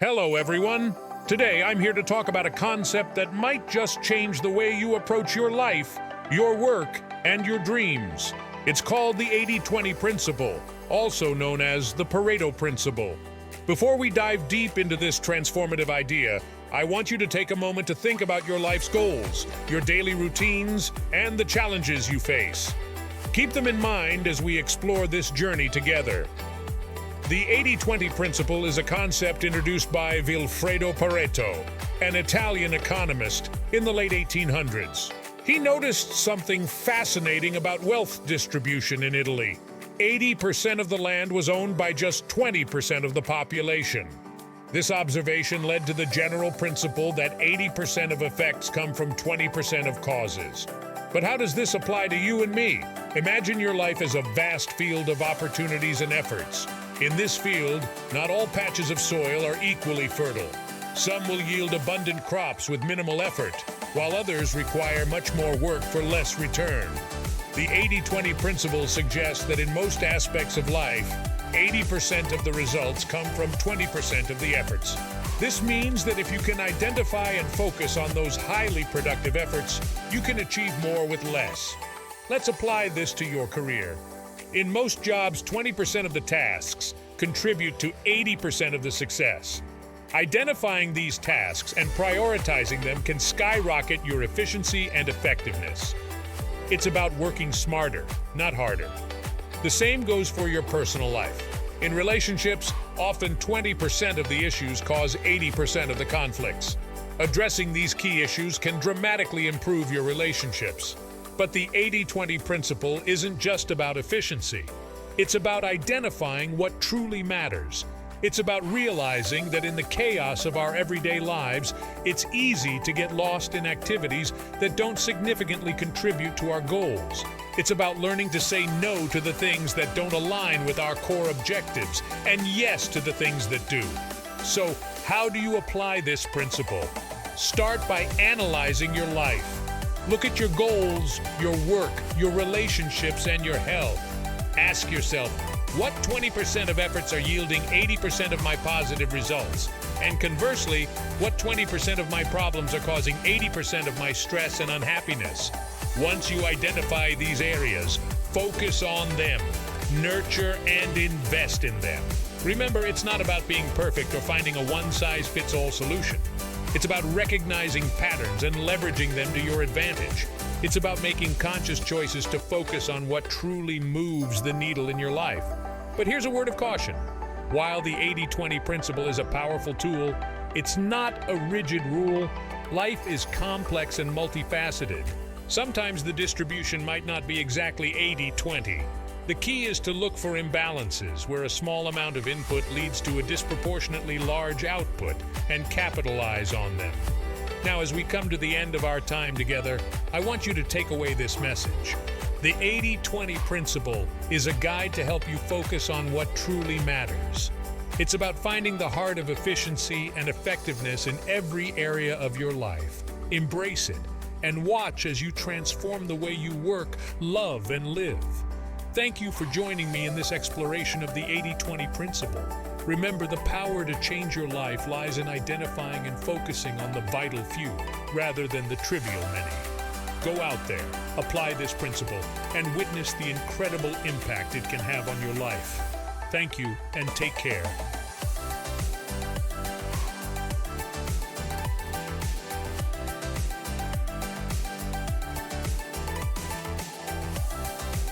Hello, everyone. Today, I'm here to talk about a concept that might just change the way you approach your life, your work, and your dreams. It's called the 80-20 principle, also known as the Pareto Principle. Before we dive deep into this transformative idea, I want you to take a moment to think about your life's goals, your daily routines, and the challenges you face. Keep them in mind as we explore this journey together. The 80-20 principle is a concept introduced by Vilfredo Pareto, an Italian economist in the late 1800s. He noticed something fascinating about wealth distribution in Italy. 80% of the land was owned by just 20% of the population. This observation led to the general principle that 80% of effects come from 20% of causes. But how does this apply to you and me? Imagine your life as a vast field of opportunities and efforts. In this field, not all patches of soil are equally fertile. Some will yield abundant crops with minimal effort, while others require much more work for less return. The 80-20 principle suggests that in most aspects of life, 80% of the results come from 20% of the efforts. This means that if you can identify and focus on those highly productive efforts, you can achieve more with less. Let's apply this to your career. In most jobs, 20% of the tasks contribute to 80% of the success. Identifying these tasks and prioritizing them can skyrocket your efficiency and effectiveness. It's about working smarter, not harder. The same goes for your personal life. In relationships, often 20% of the issues cause 80% of the conflicts. Addressing these key issues can dramatically improve your relationships. But the 80-20 principle isn't just about efficiency. It's about identifying what truly matters. It's about realizing that in the chaos of our everyday lives, it's easy to get lost in activities that don't significantly contribute to our goals. It's about learning to say no to the things that don't align with our core objectives, and yes to the things that do. So, how do you apply this principle? Start by analyzing your life. Look at your goals, your work, your relationships, and your health. Ask yourself, what 20% of efforts are yielding 80% of my positive results? And conversely, what 20% of my problems are causing 80% of my stress and unhappiness? Once you identify these areas, focus on them, nurture and invest in them. Remember, it's not about being perfect or finding a one-size-fits-all solution. It's about recognizing patterns and leveraging them to your advantage. It's about making conscious choices to focus on what truly moves the needle in your life. But here's a word of caution. While the 80-20 principle is a powerful tool, it's not a rigid rule. Life is complex and multifaceted. Sometimes the distribution might not be exactly 80-20. The key is to look for imbalances where a small amount of input leads to a disproportionately large output and capitalize on them. Now, as we come to the end of our time together, I want you to take away this message. The 80-20 principle is a guide to help you focus on what truly matters. It's about finding the heart of efficiency and effectiveness in every area of your life. Embrace it and watch as you transform the way you work, love, and live. Thank you for joining me in this exploration of the 80-20 principle. Remember, the power to change your life lies in identifying and focusing on the vital few rather than the trivial many. Go out there, apply this principle, and witness the incredible impact it can have on your life. Thank you, and take care.